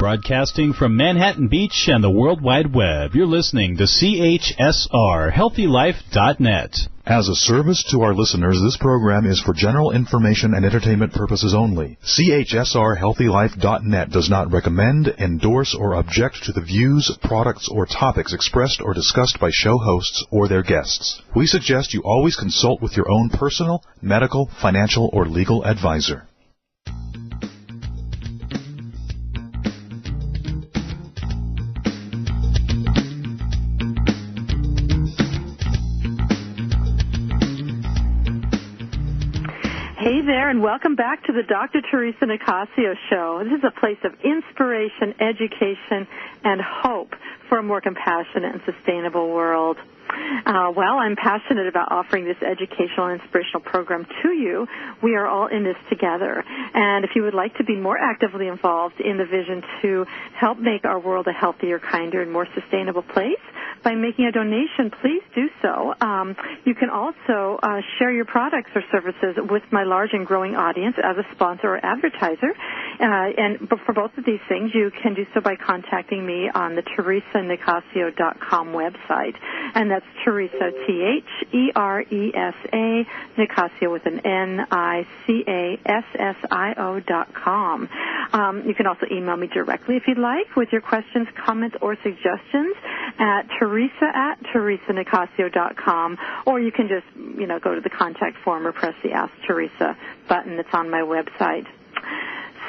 Broadcasting from Manhattan Beach and the World Wide Web, you're listening to CHSR, HealthyLife.net. As a service to our listeners, this program is for general information and entertainment purposes only. CHSR, HealthyLife.net does not recommend, endorse, or object to the views, products, or topics expressed or discussed by show hosts or their guests. We suggest you always consult with your own personal, medical, financial, or legal advisor. Hey there, and welcome back to the Dr. Theresa Nicassio Show. This is a place of inspiration, education, and hope for a more compassionate and sustainable world. Well, I'm passionate about offering this educational and inspirational program to you. We are all in this together. And if you would like to be more actively involved in the vision to help make our world a healthier, kinder, and more sustainable place by making a donation, please do so. You can also share your products or services with my large and growing audience as a sponsor or advertiser. But for both of these things, you can do so by contacting me on the TheresaNicassio.com website. And that's Theresa, T-H-E-R-E-S-A, Nicassio with an N-I-C-A-S-S-I-O.com. You can also email me directly if you'd like with your questions, comments, or suggestions at Theresa@TheresaNicassio.com, or you can just, go to the contact form or press the Ask Theresa button that's on my website.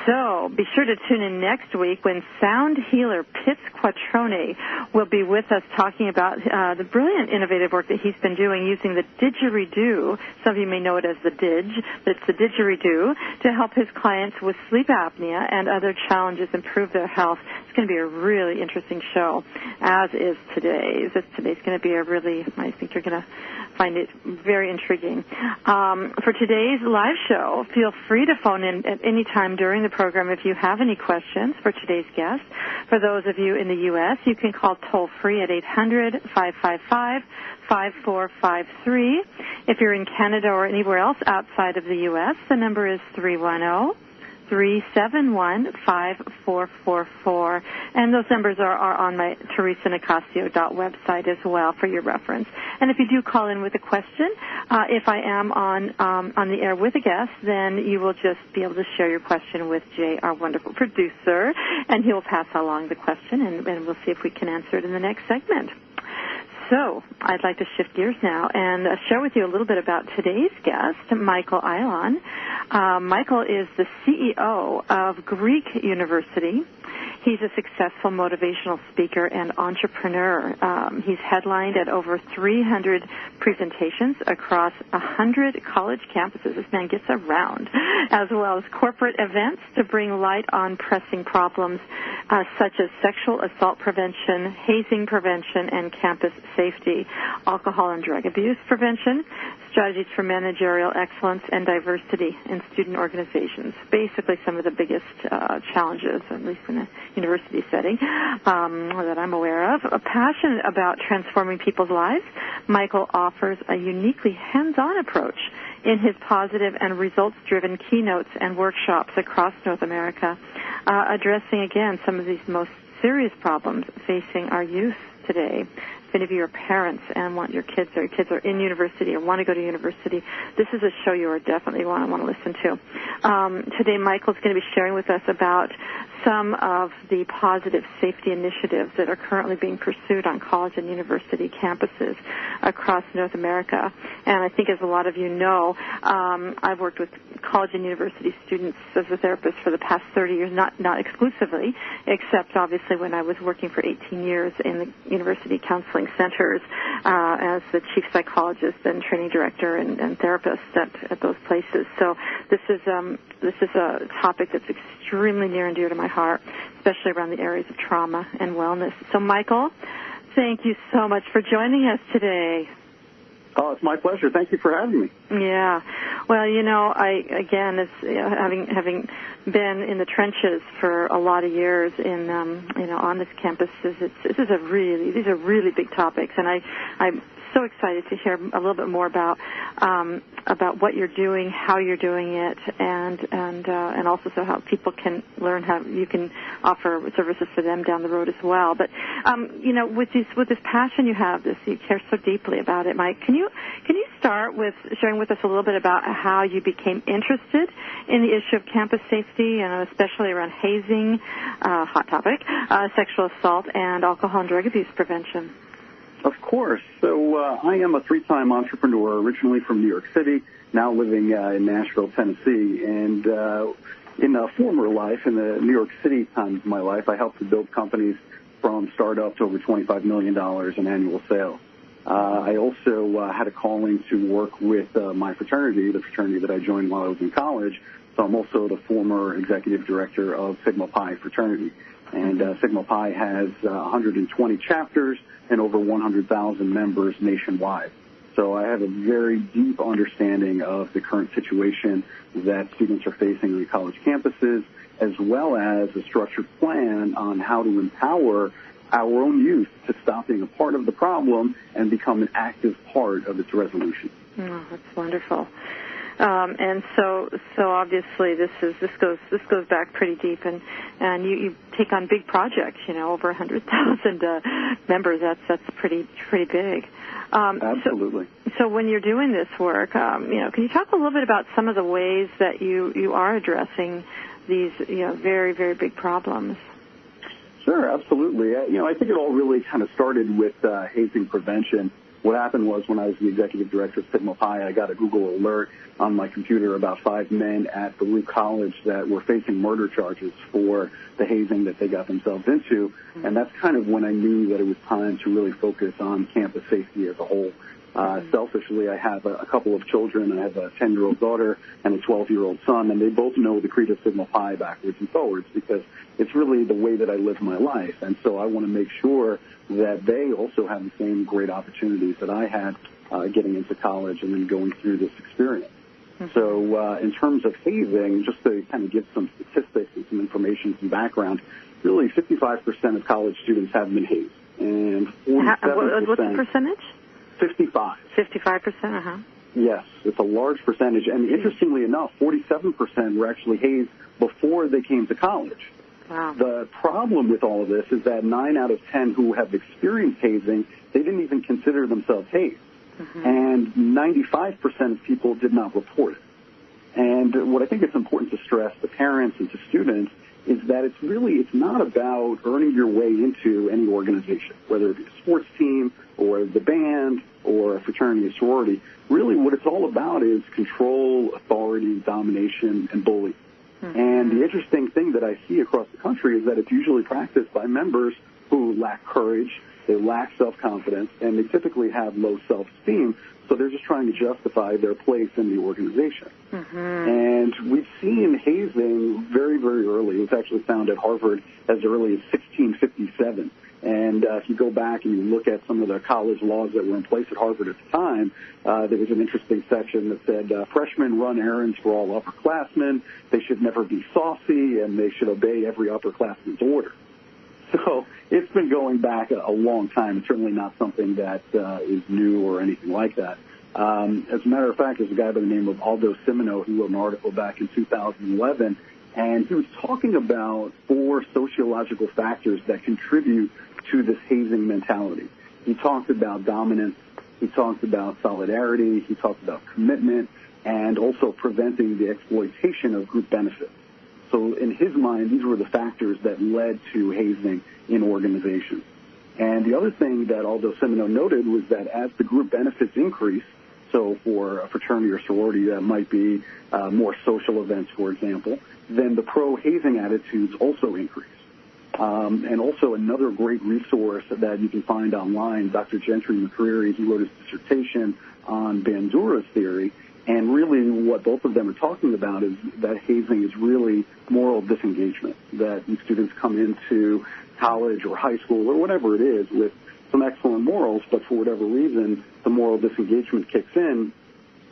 So be sure to tune in next week when sound healer Pitts Quattrone will be with us talking about the brilliant innovative work that he's been doing using the didgeridoo. Some of you may know it as the didge, but it's the didgeridoo to help his clients with sleep apnea and other challenges improve their health. It's going to be a really interesting show, as is today's. Today's going to be I think you're going to find it very intriguing. For today's live show, feel free to phone in at any time during the program if you have any questions for today's guest. For those of you in the U.S., you can call toll-free at 800-555-5453. If you're in Canada or anywhere else outside of the U.S., the number is 310-371-5444. And those numbers are on my TheresaNicassio.website as well for your reference. And if you do call in with a question, if I am on the air with a guest, then you will just be able to share your question with Jay, our wonderful producer, and he will pass along the question, and we'll see if we can answer it in the next segment. So I'd like to shift gears now and share with you a little bit about today's guest, Michael Ayalon. Michael is the CEO of Greek University. He's a successful motivational speaker and entrepreneur. He's headlined at over 300 presentations across 100 college campuses. This man gets around, as well as corporate events to bring light on pressing problems such as sexual assault prevention, hazing prevention, and campus safety, alcohol and drug abuse prevention, strategies for managerial excellence, and diversity in student organizations. Basically, some of the biggest challenges, at least in a university setting, that I'm aware of. Passionate about transforming people's lives, Michael offers a uniquely hands-on approach in his positive and results-driven keynotes and workshops across North America, addressing, again, some of these most serious problems facing our youth today. If any of you are parents and want your kids are in university or want to go to university, this is a show you are definitely want to listen to. Today, Michael's going to be sharing with us about some of the positive safety initiatives that are currently being pursued on college and university campuses across North America. And I think, as a lot of you know, I've worked with college and university students as a therapist for the past 30 years, not exclusively, except obviously when I was working for 18 years in the university counseling centers as the chief psychologist and training director and therapist at those places. So this is a topic that's extremely near and dear to my heart, especially around the areas of trauma and wellness. So, Michael, thank you so much for joining us today. Oh, it's my pleasure. Thank you for having me. Yeah. Well, having been in the trenches for a lot of years in, on this campus, these are really big topics, and I'm so excited to hear a little bit more about what you're doing, how you're doing it, and also so how people can learn how you can offer services for them down the road as well. But, with this passion you have, you care so deeply about it, Mike, can you start with sharing with us a little bit about how you became interested in the issue of campus safety, and especially around hazing, hot topic, sexual assault, and alcohol and drug abuse prevention? Of course. So I am a three-time entrepreneur, originally from New York City, now living in Nashville, Tennessee. And in a former life, in the New York City time of my life, I helped to build companies from startup to over $25 million in annual sales. I also had a calling to work with my fraternity, the fraternity that I joined while I was in college. So I'm also the former executive director of Sigma Pi fraternity. And Sigma Pi has 120 chapters and over 100,000 members nationwide. So I have a very deep understanding of the current situation that students are facing on college campuses, as well as a structured plan on how to empower our own youth to stop being a part of the problem and become an active part of its resolution. Oh, that's wonderful. And so obviously this goes back pretty deep, and you take on big projects, over 100,000 members. That's pretty big. Absolutely. So when you're doing this work, can you talk a little bit about some of the ways that you are addressing these very, very big problems? Sure, absolutely. I think it all really kind of started with hazing prevention. What happened was when I was the executive director of Sigma Pi, I got a Google alert on my computer about 5 men at Baruch College that were facing murder charges for the hazing that they got themselves into. And that's kind of when I knew that it was time to really focus on campus safety as a whole. Selfishly, I have a couple of children. I have a 10-year-old daughter and a 12-year-old son, and they both know the Creed of Sigma Pi backwards and forwards because it's really the way that I live my life. And so I want to make sure that they also have the same great opportunities that I had getting into college and then going through this experience. So in terms of hazing, just to kind of give some statistics and some information, some background, really 55% of college students have been hazed. And 47%... What's the percentage? 55. 55%, Yes, it's a large percentage. And interestingly enough, 47% were actually hazed before they came to college. Wow. The problem with all of this is that 9 out of 10 who have experienced hazing, they didn't even consider themselves hazed. And 95% of people did not report it. And what I think it's important to stress to parents and to students is that it's not about earning your way into any organization, whether it be a sports team or the band or a fraternity or sorority. Really what it's all about is control, authority, domination, and bullying. And the interesting thing that I see across the country is that it's usually practiced by members who lack courage, they lack self-confidence, and they typically have low self-esteem, so they're just trying to justify their place in the organization. And we've seen hazing very, very early. It was actually found at Harvard as early as 1657. And if you go back and you look at some of the college laws that were in place at Harvard at the time, there was an interesting section that said freshmen run errands for all upperclassmen, they should never be saucy, and they should obey every upperclassman's order. So it's been going back a long time. It's certainly not something that is new or anything like that. As a matter of fact, there's a guy by the name of Aldo Simino who wrote an article back in 2011, and he was talking about 4 sociological factors that contribute to this hazing mentality. He talked about dominance, he talked about solidarity, he talked about commitment, and also preventing the exploitation of group benefits. So in his mind, these were the factors that led to hazing in organizations. And the other thing that Aldo Simino noted was that as the group benefits increase, so for a fraternity or sorority that might be more social events, for example, then the pro-hazing attitudes also increase. And also another great resource that you can find online, Dr. Gentry McCreary, he wrote his dissertation on Bandura's theory, and really what both of them are talking about is that hazing is really moral disengagement, that these students come into college or high school or whatever it is with some excellent morals, but for whatever reason, the moral disengagement kicks in,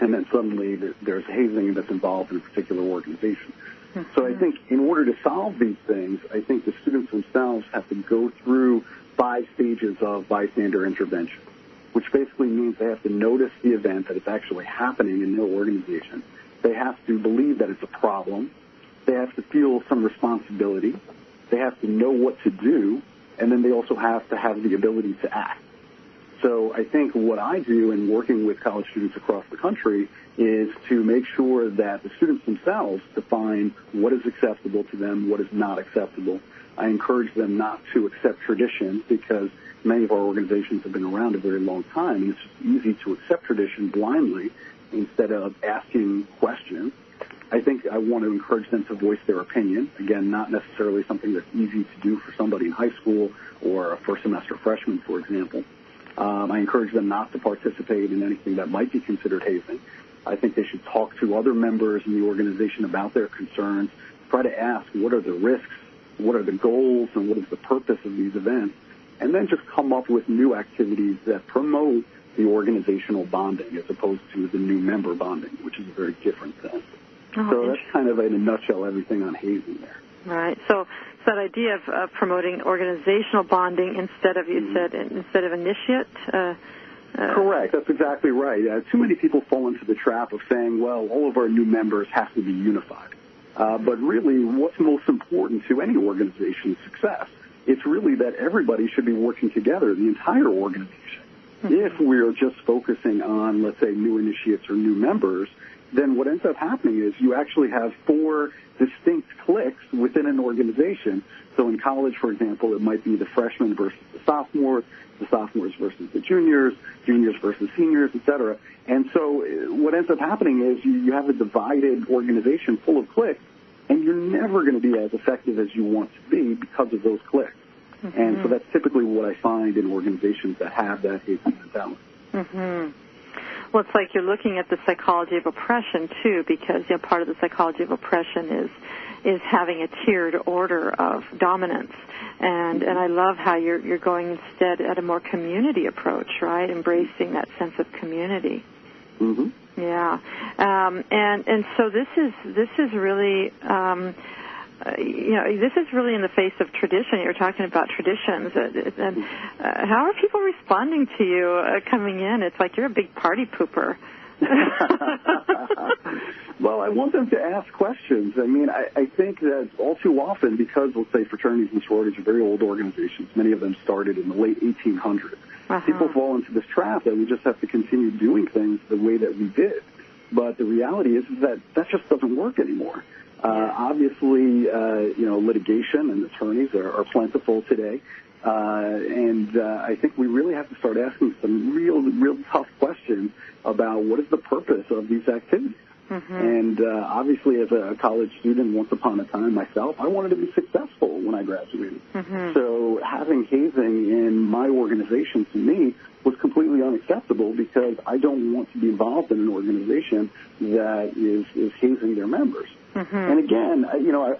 and then suddenly there's hazing that's involved in a particular organization. So I think in order to solve these things, I think the students themselves have to go through 5 stages of bystander intervention, which basically means they have to notice the event that it's actually happening in their organization. They have to believe that it's a problem. They have to feel some responsibility. they have to know what to do, and then they also have to have the ability to act. So I think what I do in working with college students across the country is to make sure that the students themselves define what is acceptable to them, what is not acceptable. I encourage them not to accept tradition because many of our organizations have been around a very long time, and it's just easy to accept tradition blindly instead of asking questions. I think I want to encourage them to voice their opinion. Again, not necessarily something that's easy to do for somebody in high school or a first-semester freshman, for example. I encourage them not to participate in anything that might be considered hazing. I think they should talk to other members in the organization about their concerns, try to ask what are the risks, what are the goals, and what is the purpose of these events, and then just come up with new activities that promote the organizational bonding as opposed to the new member bonding, which is a very different thing. So that's kind of, in a nutshell, everything on hazing there. Right. So that idea of promoting organizational bonding instead of, you said, instead of initiate? Correct. That's exactly right. Too many people fall into the trap of saying, well, all of our new members have to be unified. But really, what's most important to any organization's success? It's really that everybody should be working together, the entire organization. If we're just focusing on, let's say, new initiates or new members, then what ends up happening is you actually have 4 distinct cliques within an organization. So in college, for example, it might be the freshmen versus the sophomores versus the juniors versus seniors, et cetera. And so what ends up happening is you have a divided organization full of cliques, and you're never going to be as effective as you want to be because of those cliques. And so that's typically what I find in organizations that have that hazing mentality. Well, it's like you're looking at the psychology of oppression, too, because part of the psychology of oppression is having a tiered order of dominance. And I love how you're going instead at a more community approach, right, embracing that sense of community. Yeah. And so this is really... this is really in the face of tradition. You're talking about traditions. And how are people responding to you coming in? It's like you're a big party pooper. Well, I want them to ask questions. I mean, I think that all too often, because, let's say, fraternities and sororities are very old organizations, many of them started in the late 1800s, people fall into this trap that we just have to continue doing things the way that we did. But the reality is that just doesn't work anymore. Obviously, litigation and attorneys are plentiful today. And I think we really have to start asking some real tough questions about what is the purpose of these activities. And obviously, as a college student, once upon a time myself, I wanted to be successful when I graduated. So having hazing in my organization, to me, was completely unacceptable because I don't want to be involved in an organization that is hazing their members. And again,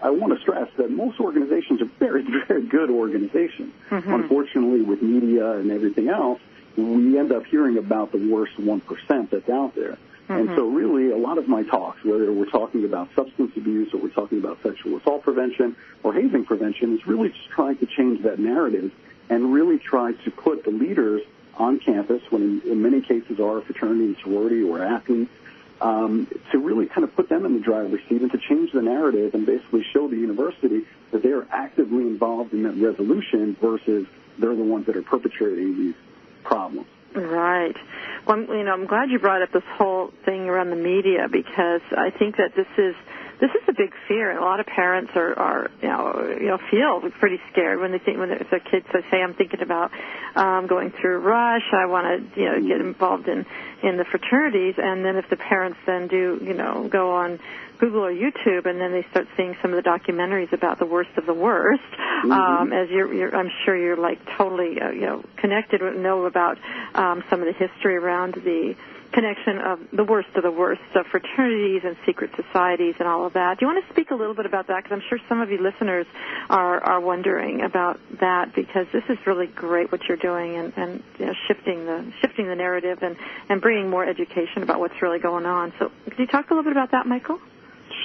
I want to stress that most organizations are very, very good organizations. Unfortunately, with media and everything else, we end up hearing about the worst 1% that's out there. And so really, a lot of my talks, whether we're talking about substance abuse or we're talking about sexual assault prevention or hazing prevention, is really just trying to change that narrative and really try to put the leaders on campus, when in many cases are a fraternity and sorority or athletes, to really kind of put them in the driver's seat and to change the narrative and basically show the university that they're actively involved in that resolution versus they're the ones that are perpetrating these problems. Right. Well, I'm glad you brought up this whole thing around the media, because I think that this is a big fear, and a lot of parents are feel pretty scared when their kids say, I'm thinking about going through Rush, I want to get involved in the fraternities, and then if the parents then do go on Google or YouTube, and then they start seeing some of the documentaries about the worst of the worst, as I'm sure you're like totally connected and know about some of the history around the connection of the worst of fraternities and secret societies and all of that. Do you want to speak a little bit about that? Because I'm sure some of you listeners are wondering about that, because this is really great what you're doing and shifting the narrative and bringing more education about what's really going on. So could you talk a little bit about that, Michael?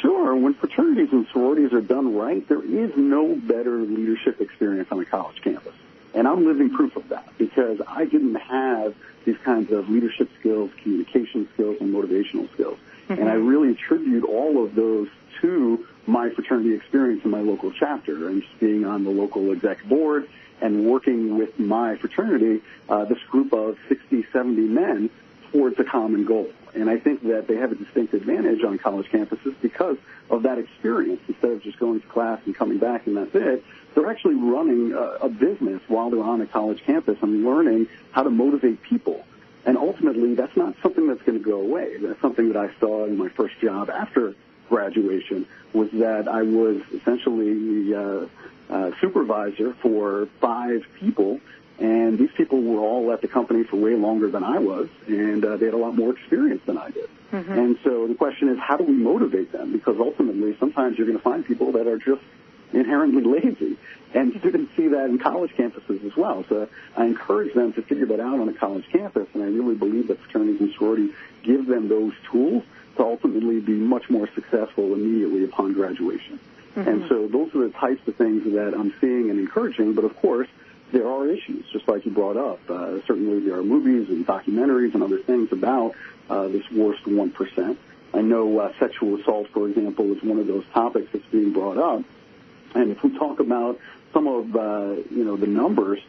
Sure. When fraternities and sororities are done right, there is no better leadership experience on a college campus. And I'm living proof of that, because I didn't have these kinds of leadership skills, communication skills, and motivational skills. And I really attribute all of those to my fraternity experience in my local chapter and just being on the local exec board and working with my fraternity, this group of 60, 70 men towards a common goal. And I think that they have a distinct advantage on college campuses because of that experience. Instead of just going to class and coming back and that's it, they're actually running a business while they're on a college campus and learning how to motivate people. And ultimately, that's not something that's going to go away. That's something that I saw in my first job after graduation, was that I was essentially the supervisor for 5 people, and these people were all at the company for way longer than I was, and they had a lot more experience than I did. And so the question is, how do we motivate them? Because ultimately, sometimes you're going to find people that are just inherently lazy. And students see that in college campuses as well. So I encourage them to figure that out on a college campus, and I really believe that fraternities and sororities give them those tools to ultimately be much more successful immediately upon graduation. And so those are the types of things that I'm seeing and encouraging, but of course, there are issues, just like you brought up. Certainly there are movies and documentaries and other things about this worst 1%. I know sexual assault, for example, is one of those topics that's being brought up. And if we talk about some of the numbers,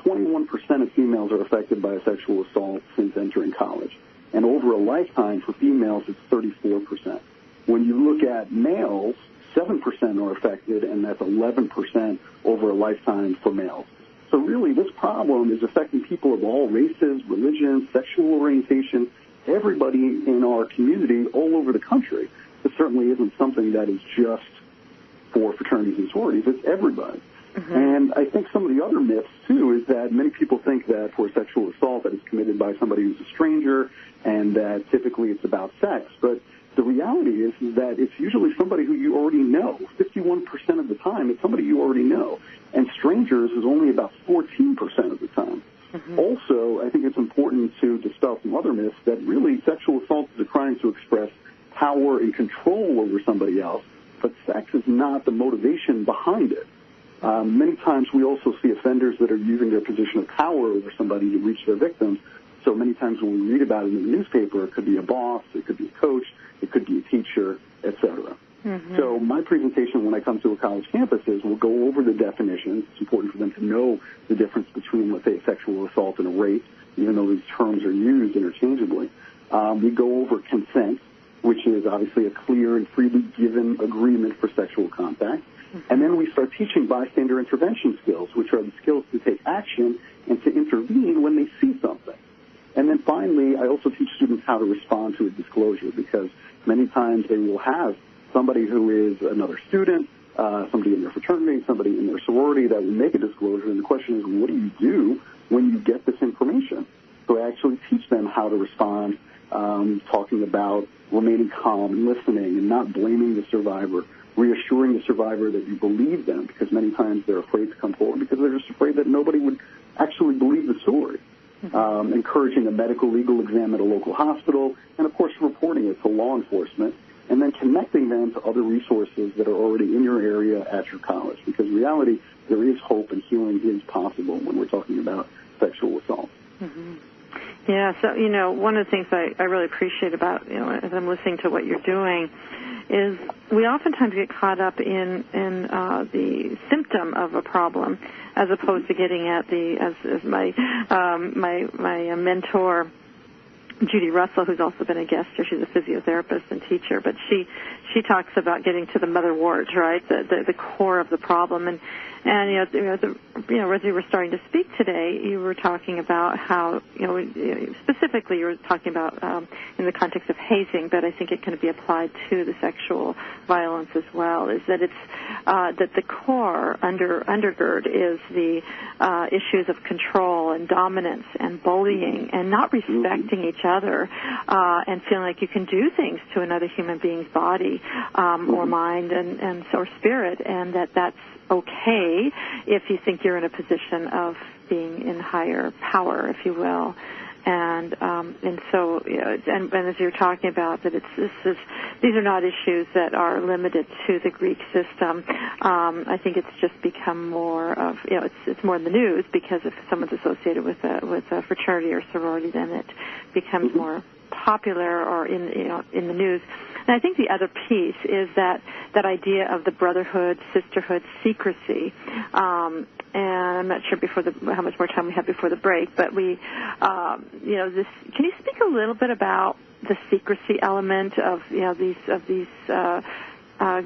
21% of females are affected by a sexual assault since entering college. And over a lifetime for females, it's 34%. When you look at males, 7% are affected, and that's 11% over a lifetime for males. So really, this problem is affecting people of all races, religions, sexual orientation, everybody in our community all over the country. This certainly isn't something that is just for fraternities and sororities. It's everybody. And I think some of the other myths, too, is that many people think that for sexual assault that is committed by somebody who's a stranger and that typically it's about sex. But the reality is that it's usually somebody who you already know. 51% of the time, it's somebody you already know. And strangers is only about 14% of the time. Also, I think it's important to dispel some other myths that really sexual assault is a crime to express power and control over somebody else, but sex is not the motivation behind it. Many times we also see offenders that are using their position of power over somebody to reach their victims. So many times when we read about it in the newspaper, it could be a boss, it could be a coach, it could be a teacher, etc. So my presentation when I come to a college campus is we'll go over the definitions. It's important for them to know the difference between, let's say, a sexual assault and a rape, even though these terms are used interchangeably. We go over consent, which is obviously a clear and freely given agreement for sexual contact. And then we start teaching bystander intervention skills, which are the skills to take action and to intervene when they see something. And then finally, I also teach students how to respond to a disclosure, because many times they will have somebody who is another student, somebody in their fraternity, somebody in their sorority that will make a disclosure. And the question is, what do you do when you get this information? So I actually teach them how to respond, talking about remaining calm and listening and not blaming the survivor, reassuring the survivor that you believe them, because many times they're afraid to come forward because they're just afraid that nobody would actually believe the story. Encouraging a medical legal exam at a local hospital, and of course reporting it to law enforcement, and then connecting them to other resources that are already in your area at your college. Because in reality, there is hope and healing is possible when we're talking about sexual assault. Yeah, so, one of the things I really appreciate about, as I'm listening to what you're doing, is we oftentimes get caught up in the symptom of a problem, as opposed to getting at as my mentor, Judy Russell, who's also been a guest here. She's a physiotherapist and teacher, but she talks about getting to the mother wart, right? The core of the problem. And as you were starting to speak today, you were talking about how, specifically you were talking about in the context of hazing, but I think it can be applied to the sexual violence as well, is that it's that the core undergird is the issues of control and dominance and bullying and not respecting each other and feeling like you can do things to another human being's body or mind and or spirit, and that's okay if you think you're in a position of being in higher power, if you will. And so and as you're talking about that, these are not issues that are limited to the Greek system. I think it's just become more of, it's more in the news because if someone's associated with a fraternity or sorority, then it becomes more popular or in the news. And I think the other piece is that idea of the brotherhood, sisterhood, secrecy. And I'm not sure how much more time we have before the break, but this. Can you speak a little bit about the secrecy element of these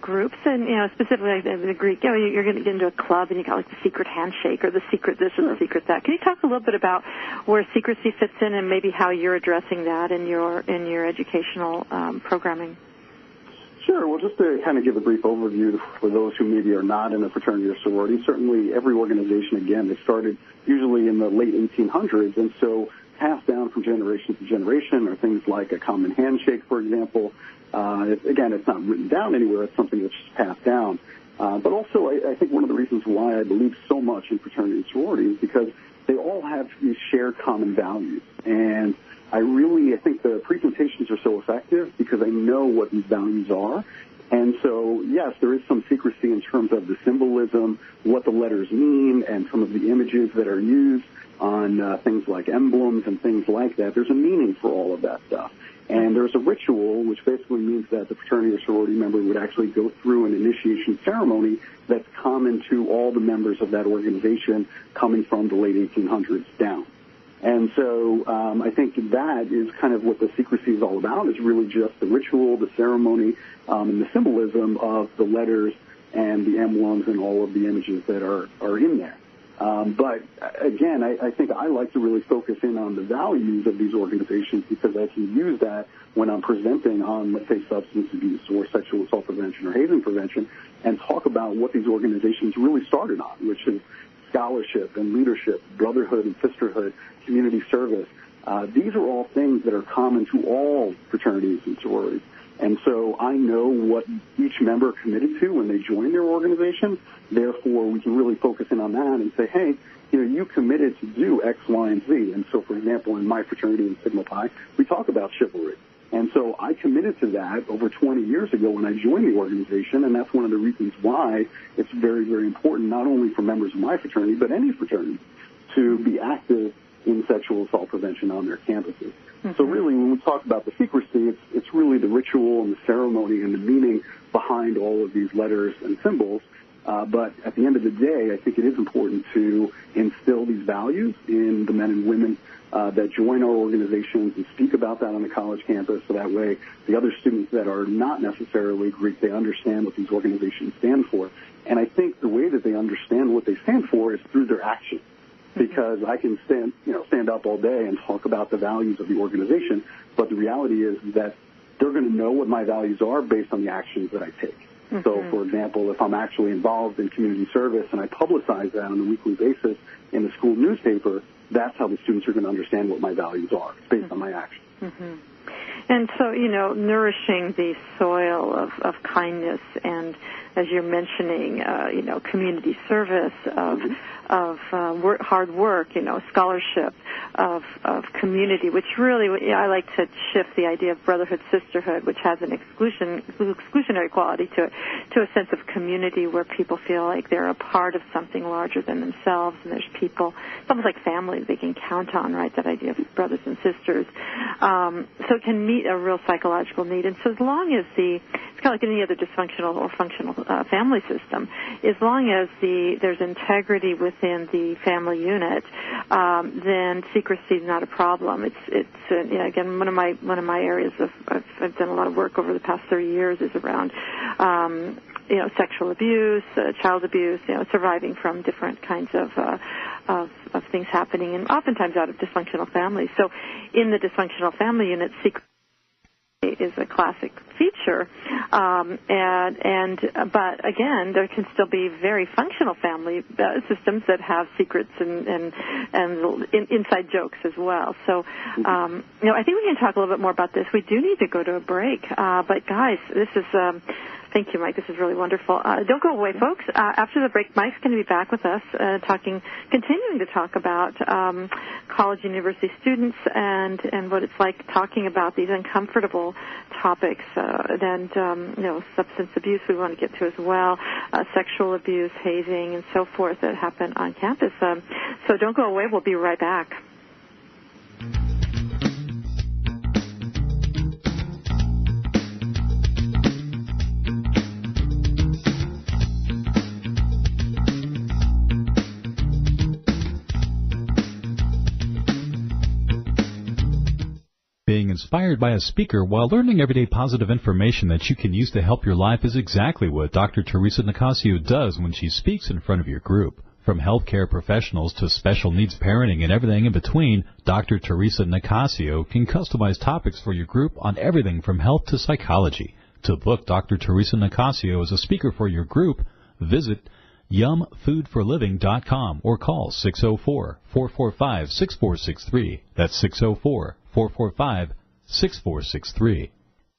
groups, and specifically in the Greek, you're going to get into a club and you got like the secret handshake or the secret this or the secret that. Can you talk a little bit about where secrecy fits in and maybe how you're addressing that in your educational programming? Sure. Well, just to kind of give a brief overview for those who maybe are not in a fraternity or sorority, certainly every organization, again, they started usually in the late 1800s, and so passed down from generation to generation are things like a common handshake, for example. Again, it's not written down anywhere. It's something that's just passed down. But also, I think one of the reasons why I believe so much in fraternity and sorority is because they all have these shared common values. And I think the presentations are so effective because I know what these values are. And so, yes, there is some secrecy in terms of the symbolism, what the letters mean, and some of the images that are used on things like emblems and things like that. There's a meaning for all of that stuff. And there's a ritual, which basically means that the fraternity or sorority member would actually go through an initiation ceremony that's common to all the members of that organization coming from the late 1800s down. And so I think that is kind of what the secrecy is all about, is really just the ritual, the ceremony, and the symbolism of the letters and the emblems and all of the images that are in there. But, again, I think I like to really focus in on the values of these organizations because I can use that when I'm presenting on, let's say, substance abuse or sexual assault prevention or hazing prevention and talk about what these organizations really started on, which is scholarship and leadership, brotherhood and sisterhood, community service. These are all things that are common to all fraternities and sororities. And so I know what each member committed to when they joined their organization. Therefore, we can really focus in on that and say, hey, you committed to do X, Y, and Z. And so, for example, in my fraternity in Sigma Pi, we talk about chivalry. And so I committed to that over 20 years ago when I joined the organization, and that's one of the reasons why it's very, very important, not only for members of my fraternity, but any fraternity, to be active in sexual assault prevention on their campuses. Mm-hmm. So really, when we talk about the secrecy, it's really the ritual and the ceremony and the meaning behind all of these letters and symbols. But at the end of the day, I think it is important to instill these values in the men and women that join our organizations and speak about that on the college campus, so that way the other students that are not necessarily Greek, they understand what these organizations stand for. And I think the way that they understand what they stand for is through their actions. Because I can stand up all day and talk about the values of the organization, but the reality is that they're going to know what my values are based on the actions that I take. Mm-hmm. So, for example, if I'm actually involved in community service and I publicize that on a weekly basis in the school newspaper, that's how the students are going to understand what my values are. It's based on my actions. Mm-hmm. And so, nourishing the soil of kindness and, as you're mentioning, community service, of hard work, scholarship, of community, which really, I like to shift the idea of brotherhood, sisterhood, which has an exclusionary quality to it, to a sense of community where people feel like they're a part of something larger than themselves, and there's people, it's almost like family they can count on, right, that idea of brothers and sisters. So it can meet a real psychological need. And so as long as it's kind of like any other dysfunctional or functional family system, as long as there's integrity within the family unit, then secrecy is not a problem. It's again, one of my areas I've done a lot of work over the past 30 years is around sexual abuse, child abuse, surviving from different kinds of things happening, and oftentimes out of dysfunctional families. So in the dysfunctional family unit, secrecy is a classic feature, but again, there can still be very functional family systems that have secrets and inside jokes as well. So, I think we can talk a little bit more about this. We do need to go to a break, but guys, this is. Thank you, Mike. This is really wonderful. Don't go away, folks. After the break, Mike's going to be back with us, continuing to talk about college and university students and what it's like talking about these uncomfortable topics, and substance abuse we want to get to as well, sexual abuse, hazing, and so forth that happen on campus. So don't go away. We'll be right back. inspired by a speaker while learning everyday positive information that you can use to help your life is exactly what Dr. Theresa Nicassio does when she speaks in front of your group. From healthcare professionals to special needs parenting and everything in between, Dr. Theresa Nicassio can customize topics for your group on everything from health to psychology. To book Dr. Theresa Nicassio as a speaker for your group, visit yumfoodforliving.com or call 604-445-6463. That's 604-445-6463.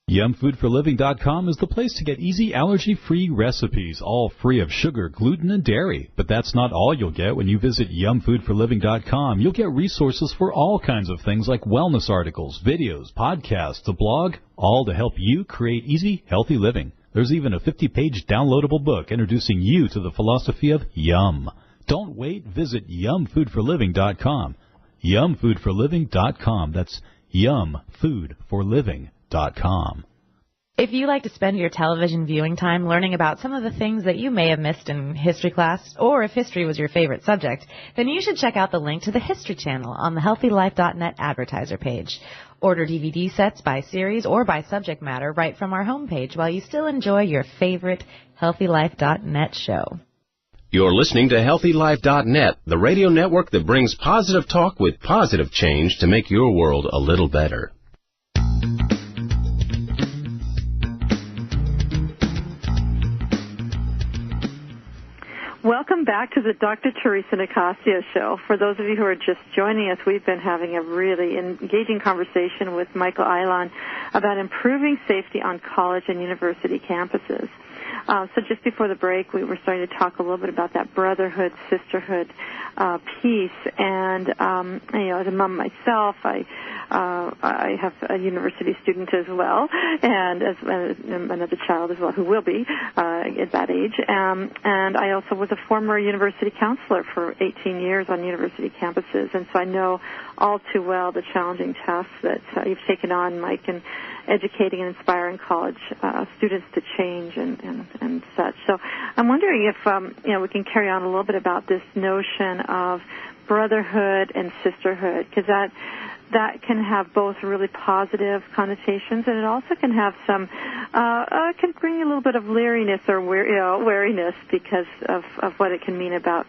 Yumfoodforliving.com is the place to get easy allergy-free recipes, all free of sugar, gluten, and dairy. But that's not all you'll get when you visit yumfoodforliving.com. You'll get resources for all kinds of things like wellness articles, videos, podcasts, a blog, all to help you create easy, healthy living. There's even a 50-page downloadable book introducing you to the philosophy of yum. Don't wait. Visit yumfoodforliving.com. Yumfoodforliving.com. That's yumfoodforliving.com. If you like to spend your television viewing time learning about some of the things that you may have missed in history class, or if history was your favorite subject, then you should check out the link to the History Channel on the HealthyLife.net advertiser page. Order DVD sets by series or by subject matter right from our homepage while you still enjoy your favorite HealthyLife.net show. You're listening to HealthyLife.net, the radio network that brings positive talk with positive change to make your world a little better. Welcome back to the Dr. Theresa Nicassio Show. For those of you who are just joining us, we've been having a really engaging conversation with Michael Ayalon about improving safety on college and university campuses. So just before the break, we were starting to talk a little bit about that brotherhood, sisterhood piece. And, as a mom myself, I have a university student as well, and as another child as well who will be at that age. And I also was a former university counselor for 18 years on university campuses, and so I know all too well the challenging tasks that you've taken on, Mike, in educating and inspiring college students to change and such. So I'm wondering if we can carry on a little bit about this notion of brotherhood and sisterhood, because that can have both really positive connotations, and it also can have some can bring a little bit of leeriness or wariness because of what it can mean about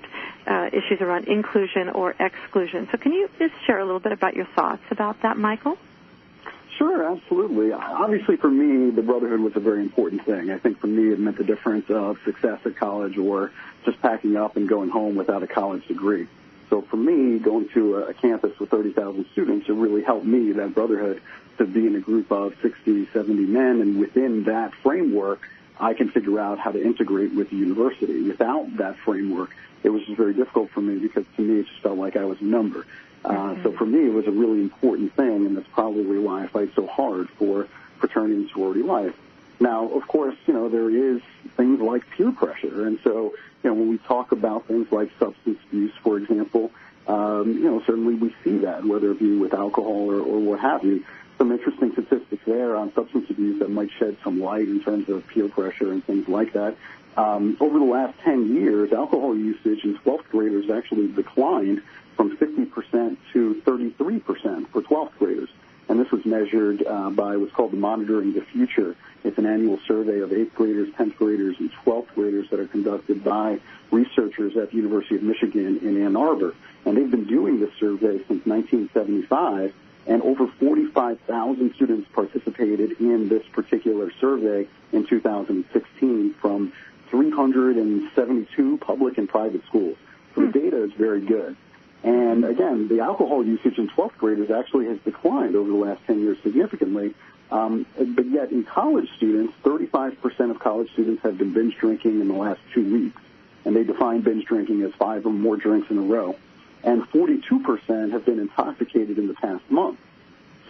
issues around inclusion or exclusion. So can you just share a little bit about your thoughts about that, Michael? Sure, absolutely. Obviously, for me, the brotherhood was a very important thing. I think for me, it meant the difference of success at college or just packing up and going home without a college degree. So for me, going to a campus with 30,000 students, it really helped me, that brotherhood, to be in a group of 60, 70 men, and within that framework, I can figure out how to integrate with the university. Without that framework, it was just very difficult for me because to me, it just felt like I was a number. So for me, it was a really important thing, and that's probably why I fight so hard for fraternity and sorority life. Now, of course, there is things like peer pressure, and so, when we talk about things like substance abuse, for example, certainly we see that, whether it be with alcohol or what have you. Some interesting statistics there on substance abuse that might shed some light in terms of peer pressure and things like that. Over the last 10 years, alcohol usage in 12th graders actually declined from 50% to 33% for 12th graders. And this was measured by what's called the Monitoring the Future. It's an annual survey of 8th graders, 10th graders, and 12th graders that are conducted by researchers at the University of Michigan in Ann Arbor. And they've been doing this survey since 1975, and over 45,000 students participated in this particular survey in 2016 from 372 public and private schools. So the data is very good. And again, the alcohol usage in 12th graders actually has declined over the last 10 years significantly. But yet in college students, 35% of college students have been binge drinking in the last 2 weeks. And they define binge drinking as 5 or more drinks in a row. And 42% have been intoxicated in the past month.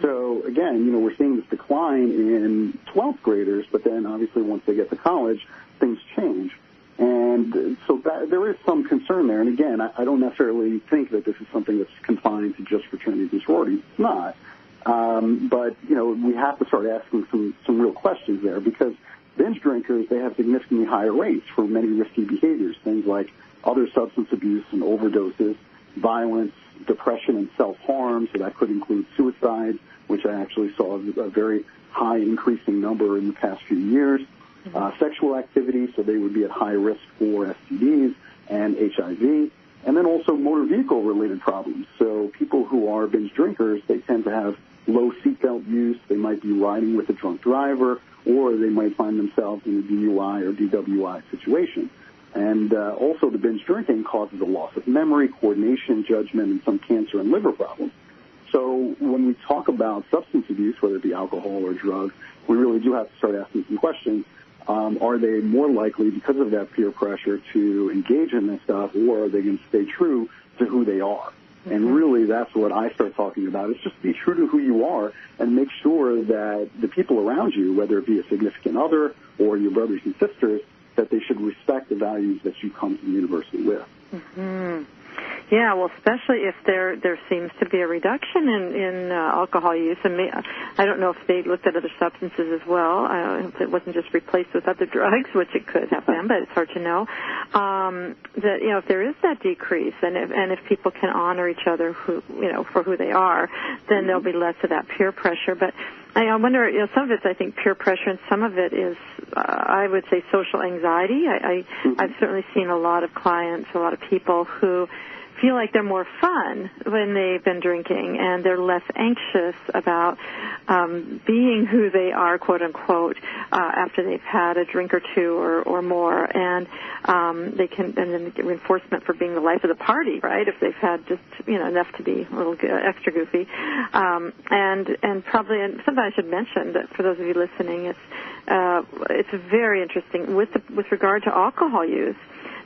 So again, we're seeing this decline in 12th graders, but then obviously once they get to college, things change. And so there is some concern there. And again, I don't necessarily think that this is something that's confined to just fraternities and sororities. It's not. But, we have to start asking some real questions there, because binge drinkers, they have significantly higher rates for many risky behaviors, things like other substance abuse and overdoses, violence, depression and self-harm, so that could include suicide, which I actually saw a very high increasing number in the past few years. Sexual activity, so they would be at high risk for STDs and HIV. And then also motor vehicle-related problems. So people who are binge drinkers, they tend to have low seatbelt use. They might be riding with a drunk driver, or they might find themselves in a DUI or DWI situation. And also the binge drinking causes a loss of memory, coordination, judgment, and some cancer and liver problems. So when we talk about substance abuse, whether it be alcohol or drugs, we really do have to start asking some questions. Are they more likely, because of that peer pressure, to engage in this stuff, or are they going to stay true to who they are? And really, that's what I start talking about, is just be true to who you are and make sure that the people around you, whether it be a significant other or your brothers and sisters, that they should respect the values that you come to the university with. Yeah, well, especially if there seems to be a reduction in alcohol use, and I don't know if they looked at other substances as well. If it wasn't just replaced with other drugs, which it could have been, but it's hard to know. That if there is that decrease, and if people can honor each other, for who they are, then there'll be less of that peer pressure. But I wonder, some of it's, I think, peer pressure, and some of it is, I would say, social anxiety. I've certainly seen a lot of clients, a lot of people who feel like they're more fun when they've been drinking, and they're less anxious about being who they are, quote unquote, after they've had a drink or two or more, and they can, and then get reinforcement for being the life of the party, right? If they've had just enough to be a little extra goofy, and probably, and something I should mention that for those of you listening, it's very interesting with regard to alcohol use.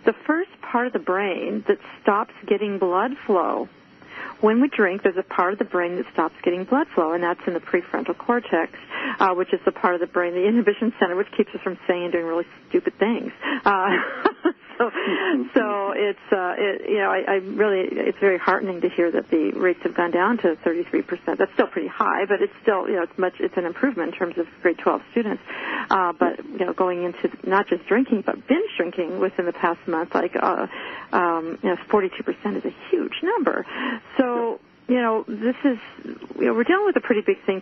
The first part of the brain that stops getting blood flow, when we drink, there's a part of the brain that stops getting blood flow, and that's in the prefrontal cortex, which is the part of the brain, the inhibition center, which keeps us from saying and doing really stupid things. So it's it's very heartening to hear that the rates have gone down to 33%. That's still pretty high, but it's still it's an improvement in terms of grade 12 students. But going into not just drinking but binge drinking within the past month, 42% is a huge number. So this is we're dealing with a pretty big thing.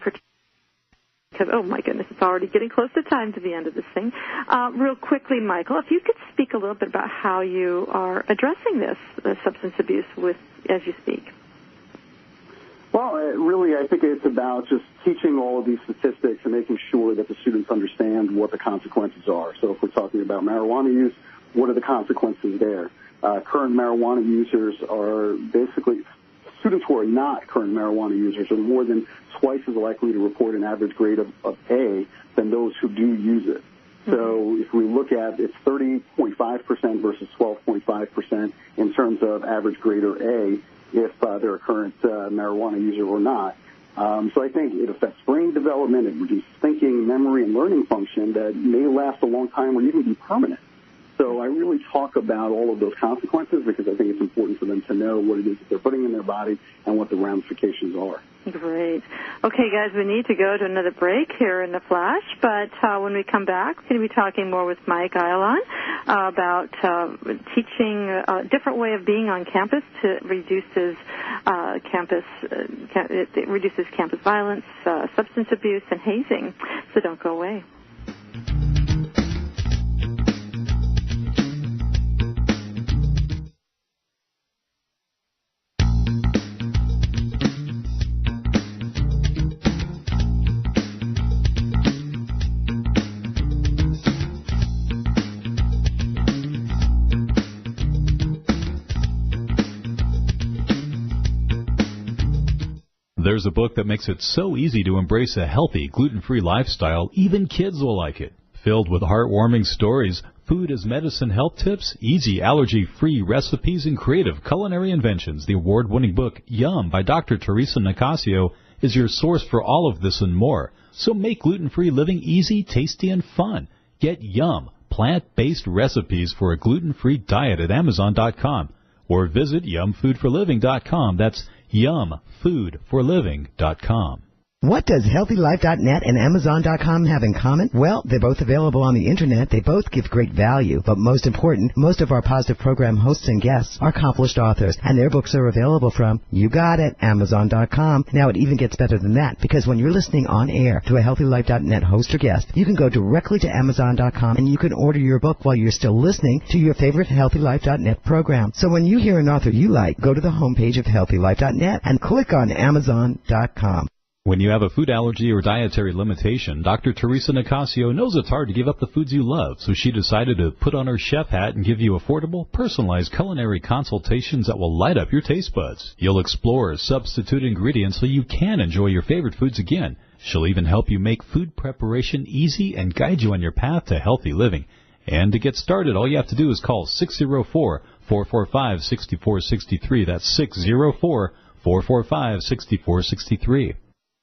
Because, oh, my goodness, it's already getting close to time to the end of this thing. Real quickly, Michael, if you could speak a little bit about how you are addressing this substance abuse as you speak. Well, really, I think it's about just teaching all of these statistics and making sure that the students understand what the consequences are. So if we're talking about marijuana use, what are the consequences there? Current marijuana users are basically... Students who are not current marijuana users are more than twice as likely to report an average grade of A than those who do use it. So if we look at it's 30.5% versus 12.5% in terms of average grade or A if they're a current marijuana user or not. So I think it affects brain development, it reduces thinking, memory, and learning function that may last a long time or even be permanent. So I really talk about all of those consequences because I think it's important for them to know what it is that they're putting in their body and what the ramifications are. Great. Okay, guys, we need to go to another break here in the flash, but when we come back, we're going to be talking more with Mike Ayalon about teaching a different way of being on campus to reduces campus violence, substance abuse, and hazing. So don't go away. There's a book that makes it so easy to embrace a healthy, gluten-free lifestyle, even kids will like it. Filled with heartwarming stories, food as medicine health tips, easy allergy-free recipes, and creative culinary inventions, the award-winning book, Yum, by Dr. Theresa Nicassio, is your source for all of this and more. So make gluten-free living easy, tasty, and fun. Get Yum, plant-based recipes for a gluten-free diet at Amazon.com. Or visit yumfoodforliving.com. That's yumfoodforliving.com. What does HealthyLife.net and Amazon.com have in common? Well, they're both available on the Internet. They both give great value. But most important, most of our positive program hosts and guests are accomplished authors, and their books are available from, you got it, Amazon.com. Now, it even gets better than that, because when you're listening on air to a HealthyLife.net host or guest, you can go directly to Amazon.com, and you can order your book while you're still listening to your favorite HealthyLife.net program. So when you hear an author you like, go to the homepage of HealthyLife.net and click on Amazon.com. When you have a food allergy or dietary limitation, Dr. Theresa Nicassio knows it's hard to give up the foods you love, so she decided to put on her chef hat and give you affordable, personalized culinary consultations that will light up your taste buds. You'll explore substitute ingredients so you can enjoy your favorite foods again. She'll even help you make food preparation easy and guide you on your path to healthy living. And to get started, all you have to do is call 604-445-6463. That's 604-445-6463.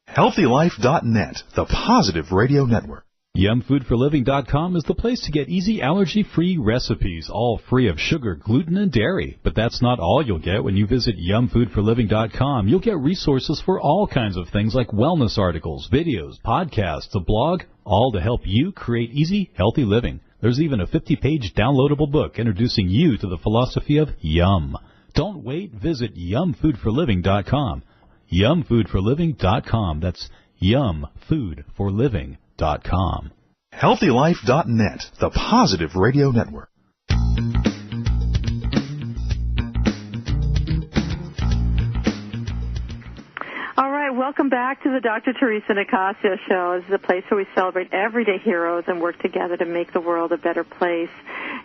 HealthyLife.net, the positive radio network. YumFoodForLiving.com is the place to get easy allergy-free recipes, all free of sugar, gluten, and dairy. But that's not all you'll get when you visit YumFoodForLiving.com. You'll get resources for all kinds of things like wellness articles, videos, podcasts, a blog, all to help you create easy, healthy living. There's even a 50-page downloadable book introducing you to the philosophy of yum. Don't wait. Visit YumFoodForLiving.com. YumFoodForLiving.com. That's YumFoodForLiving.com. HealthyLife.net, the positive radio network. All right, welcome back to the Dr. Theresa Nicassio Show. This is a place where we celebrate everyday heroes and work together to make the world a better place.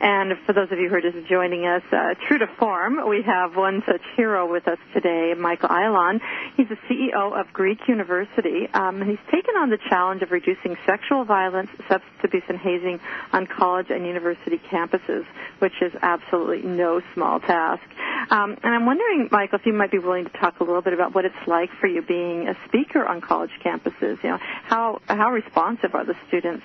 And for those of you who are just joining us, true to form, we have one such hero with us today, Michael Ayalon. He's the CEO of Greek University. And he's taken on the challenge of reducing sexual violence, substance abuse, and hazing on college and university campuses, which is absolutely no small task. And I'm wondering, Michael, if you might be willing to talk a little bit about what it's like for you being a speaker on college campuses. You know, how responsive are the students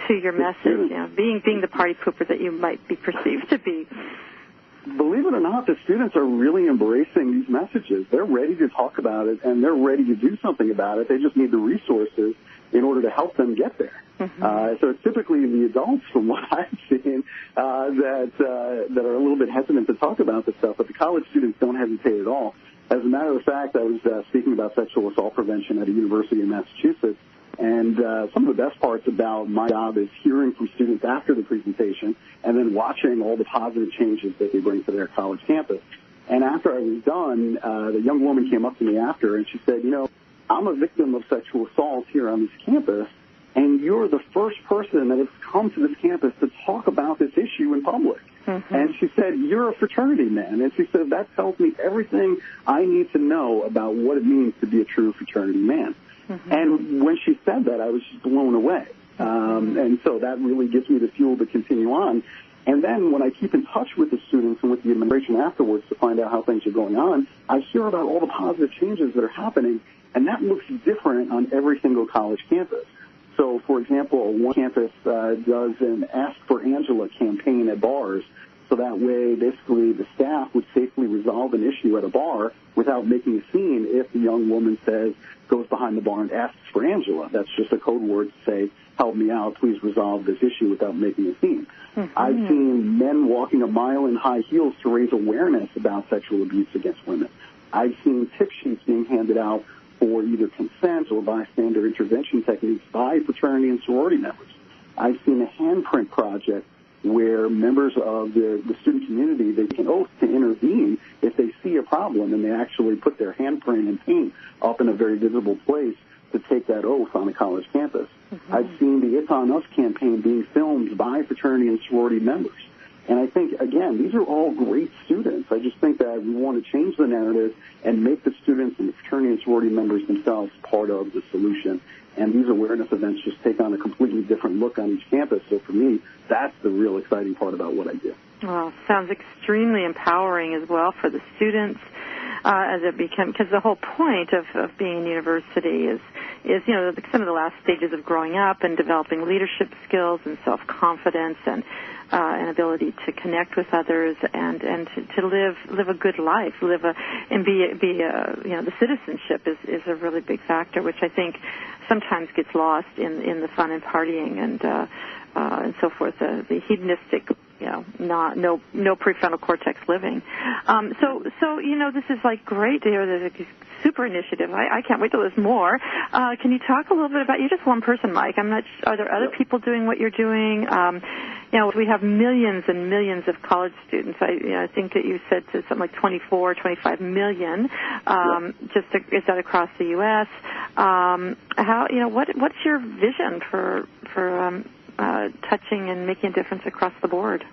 to your message? You know, being the party pooper that you might be perceived to be. Believe it or not, the students are really embracing these messages. They're ready to talk about it, and they're ready to do something about it. They just need the resources in order to help them get there. Mm-hmm. So it's typically the adults, from what I've seen, that are a little bit hesitant to talk about this stuff, but the college students don't hesitate at all. As a matter of fact, I was speaking about sexual assault prevention at a university in Massachusetts, and some of the best parts about my job is hearing from students after the presentation and then watching all the positive changes that they bring to their college campus. And after I was done, the young woman came up to me after, and she said, you know, I'm a victim of sexual assault here on this campus, and you're the first person that has come to this campus to talk about this issue in public. Mm-hmm. And she said, you're a fraternity man. And she said, that tells me everything I need to know about what it means to be a true fraternity man. Mm-hmm. And when she said that, I was just blown away. And so that really gives me the fuel to continue on. And then when I keep in touch with the students and with the administration afterwards to find out how things are going on, I hear about all the positive changes that are happening, and that looks different on every single college campus. So, for example, one campus does an Ask for Angela campaign at bars, so that way basically the staff would safely resolve an issue at a bar without making a scene if the young woman goes behind the bar and asks for Angela. That's just a code word to say, help me out, please resolve this issue without making a scene. Mm-hmm. I've seen men walking a mile in high heels to raise awareness about sexual abuse against women. I've seen tip sheets being handed out for either consent or bystander intervention techniques by fraternity and sorority members. I've seen a handprint project where members of the student community, they take an oath to intervene if they see a problem, and they actually put their handprint and paint up in a very visible place to take that oath on a college campus. Mm-hmm. I've seen the It's On Us campaign being filmed by fraternity and sorority members. And I think, again, these are all great students. I just think that we want to change the narrative and make the students and the fraternity and sorority members themselves part of the solution. And these awareness events just take on a completely different look on each campus. So for me, that's the real exciting part about what I do. Well, sounds extremely empowering as well for the students. As it becomes, because the whole point of being in university is you know, some of the last stages of growing up and developing leadership skills and self-confidence and an ability to connect with others and to live a good life, the citizenship is a really big factor, which I think sometimes gets lost in the fun and partying and so forth, the hedonistic, no prefrontal cortex living. So this is like great to hear this super initiative. I can't wait till there's more. Can you talk a little bit about, you're just one person, Mike. I'm not. Are there other people doing what you're doing? We have millions and millions of college students. I think that you said to something like 25 million. Is that across the U.S.? What's your vision for touching and making a difference across the board?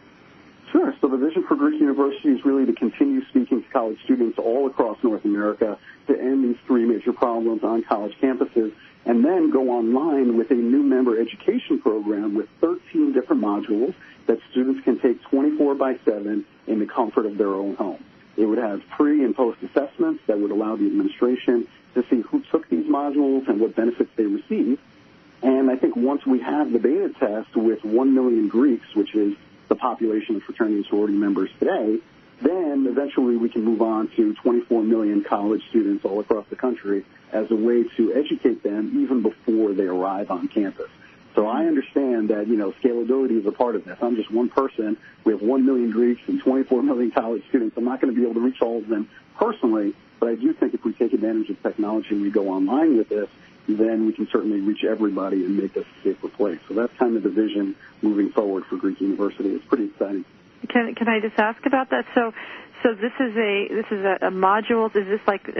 Sure. So the vision for Greek University is really to continue speaking to college students all across North America to end these three major problems on college campuses, and then go online with a new member education program with 13 different modules that students can take 24/7 in the comfort of their own home. It would have pre- and post-assessments that would allow the administration to see who took these modules and what benefits they received. And I think once we have the beta test with 1 million Greeks, which is the population of fraternity and sorority members today, then eventually we can move on to 24 million college students all across the country as a way to educate them even before they arrive on campus. So I understand that, scalability is a part of this. I'm just one person. We have 1 million Greeks and 24 million college students. I'm not going to be able to reach all of them personally, but I do think if we take advantage of technology and we go online with this, then we can certainly reach everybody and make this a safer place. So that's kind of the vision moving forward for Greek University. It's pretty exciting. Can I just ask about that? So this is a module. Is this like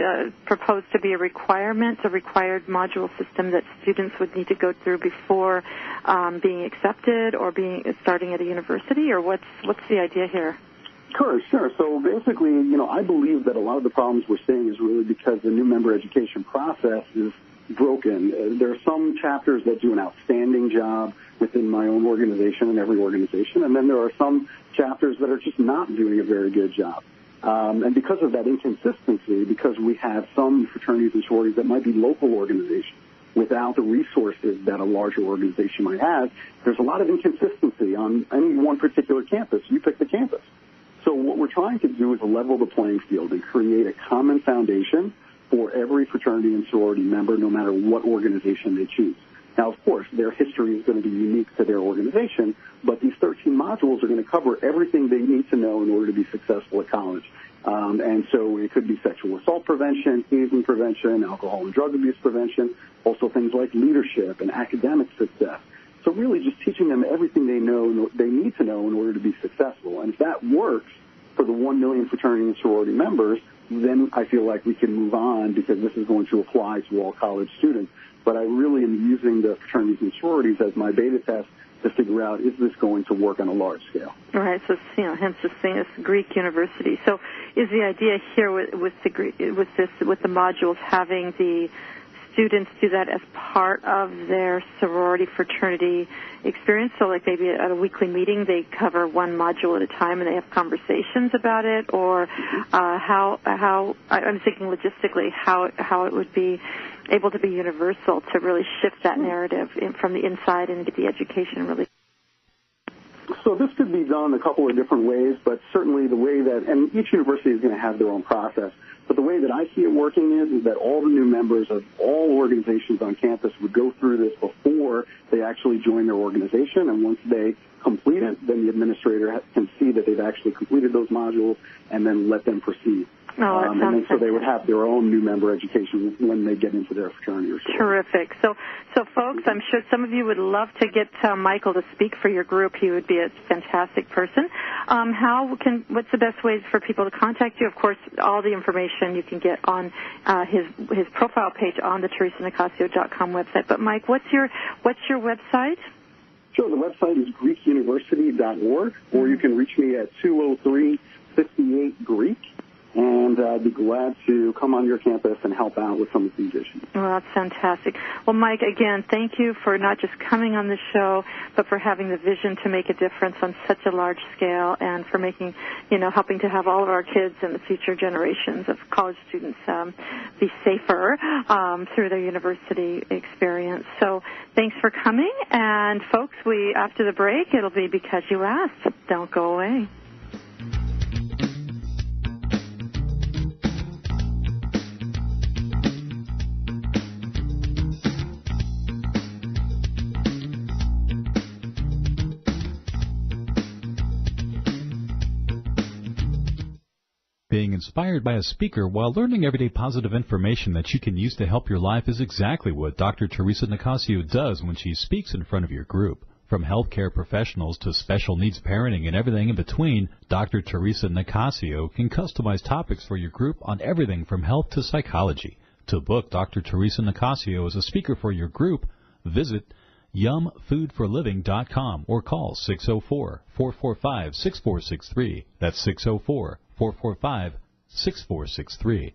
proposed to be a requirement, a required module system that students would need to go through before being accepted or starting at a university, or what's the idea here? Sure. So basically, I believe that a lot of the problems we're seeing is really because the new member education process is broken. There are some chapters that do an outstanding job within my own organization and every organization, and then there are some chapters that are just not doing a very good job. And because of that inconsistency, because we have some fraternities and sororities that might be local organizations without the resources that a larger organization might have, there's a lot of inconsistency on any one particular campus. You pick the campus. So what we're trying to do is level the playing field and create a common foundation for every fraternity and sorority member, no matter what organization they choose. Now, of course, their history is going to be unique to their organization, but these 13 modules are going to cover everything they need to know in order to be successful at college. And so it could be sexual assault prevention, hazing prevention, alcohol and drug abuse prevention, also things like leadership and academic success. So really just teaching them everything they need to know in order to be successful. And if that works for the 1 million fraternity and sorority members, then I feel like we can move on because this is going to apply to all college students. But I really am using the fraternities and sororities as my beta test to figure out, is this going to work on a large scale? All right, so hence this thing is Greek University. So is the idea here with the modules having the students do that as part of their sorority fraternity experience? So like maybe at a weekly meeting they cover one module at a time and they have conversations about it, or how I'm thinking logistically how it would be able to be universal to really shift that narrative from the inside and get the education really. So this could be done a couple of different ways, but certainly the way that, and each university is going to have their own process, but the way that I see it working is that all the new members of all organizations on campus would go through this before they actually join their organization, and once they complete it, then the administrator can see that they've actually completed those modules and then let them proceed. And then so they would have their own new member education when they get into their fraternity or sorority. Terrific. So folks, I'm sure some of you would love to get Michael to speak for your group. He would be a fantastic person. What's the best ways for people to contact you? Of course, all the information you can get on his profile page on the TheresaNicassio.com website. But Mike, what's your website? Sure. The website is GreekUniversity.org, or you can reach me at 203-58-GREEK. And I'd be glad to come on your campus and help out with some of these issues. Well, that's fantastic. Well, Mike, again, thank you for not just coming on the show, but for having the vision to make a difference on such a large scale, and for making, helping to have all of our kids and the future generations of college students be safer through their university experience. So thanks for coming. And folks, after the break, it'll be Because You Asked. Don't go away. Being inspired by a speaker while learning everyday positive information that you can use to help your life is exactly what Dr. Theresa Nicassio does when she speaks in front of your group. From healthcare professionals to special needs parenting and everything in between, Dr. Theresa Nicassio can customize topics for your group on everything from health to psychology. To book Dr. Theresa Nicassio as a speaker for your group, visit yumfoodforliving.com or call 604-445-6463. That's 604-445-6463.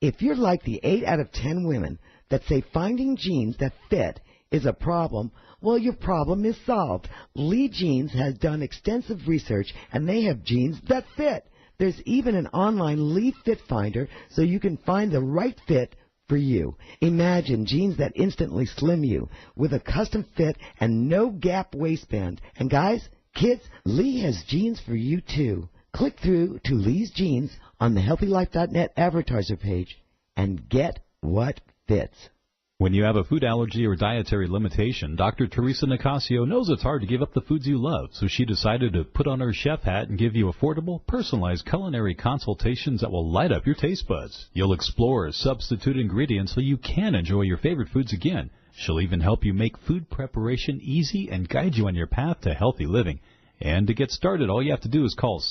If you're like the 8 out of 10 women that say finding jeans that fit is a problem, well, your problem is solved. Lee Jeans has done extensive research, and they have jeans that fit. There's even an online Lee Fit Finder so you can find the right fit for you. Imagine jeans that instantly slim you with a custom fit and no gap waistband. And guys, kids, Lee has jeans for you too. Click through to Lee's Jeans on the HealthyLife.net advertiser page and get what fits. When you have a food allergy or dietary limitation, Dr. Theresa Nicassio knows it's hard to give up the foods you love, so she decided to put on her chef hat and give you affordable, personalized culinary consultations that will light up your taste buds. You'll explore substitute ingredients so you can enjoy your favorite foods again. She'll even help you make food preparation easy and guide you on your path to healthy living. And to get started, all you have to do is call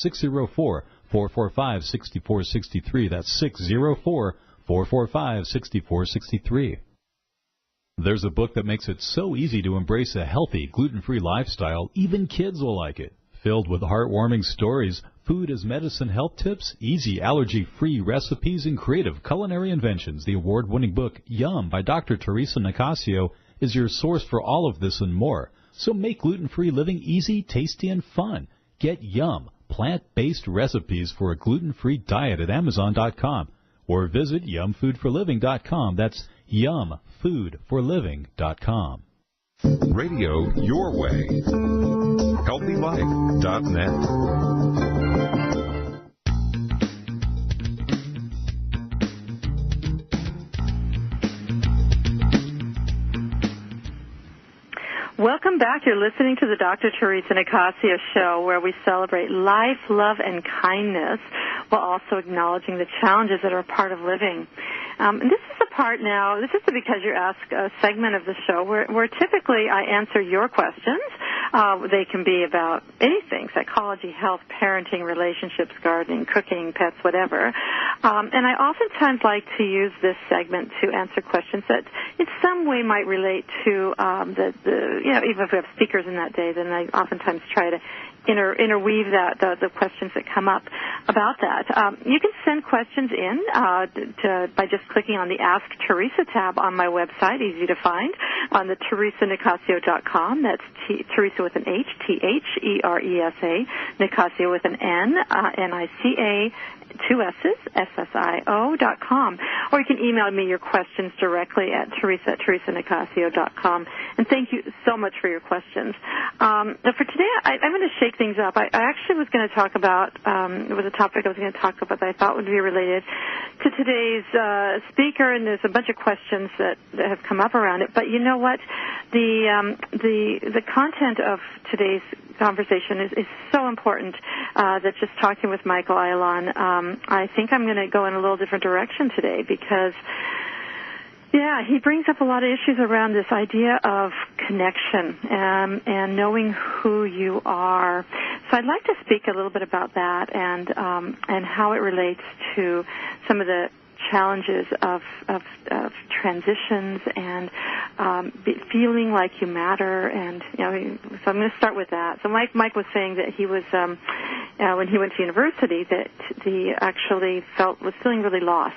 604-445-6463. That's 604-445-6463. There's a book that makes it so easy to embrace a healthy, gluten-free lifestyle, even kids will like it. Filled with heartwarming stories, food as medicine health tips, easy allergy-free recipes, and creative culinary inventions, the award-winning book Yum by Dr. Theresa Nicassio is your source for all of this and more. So make gluten-free living easy, tasty, and fun. Get Yum, plant-based recipes for a gluten-free diet at Amazon.com or visit yumfoodforliving.com. That's yumfoodforliving.com. Radio your way. HealthyLife.net. Welcome back. You're listening to the Dr. Theresa Nicassio Show, where we celebrate life, love, and kindness while also acknowledging the challenges that are a part of living. And this is the part now, this is the Because You Ask segment of the show where typically I answer your questions. They can be about anything, psychology, health, parenting, relationships, gardening, cooking, pets, whatever. And I oftentimes like to use this segment to answer questions that in some way might relate to even if we have speakers in that day, then I oftentimes try to interweave the questions that come up about that. You can send questions in by just clicking on the Ask Theresa tab on my website, easy to find, on the TheresaNicassio.com. That's Theresa with an H, Theresa, Nicassio with an N, Nica, 2 S's, SSIO.com. Or you can email me your questions directly at Theresa@TheresaNicassio.com. And thank you so much for your questions. For today, I'm going to shake things up. I actually was going to talk about, it was a topic I was going to talk about that I thought would be related to today's speaker, and there's a bunch of questions that have come up around it. But you know what? The content of today's conversation is so important that just talking with Michael Ayalon, I think I'm going to go in a little different direction today because, he brings up a lot of issues around this idea of connection and knowing who you are. So I'd like to speak a little bit about that and how it relates to some of the challenges of transitions and feeling like you matter. And so I'm going to start with that. So Mike was saying that he was when he went to university that he actually was feeling really lost.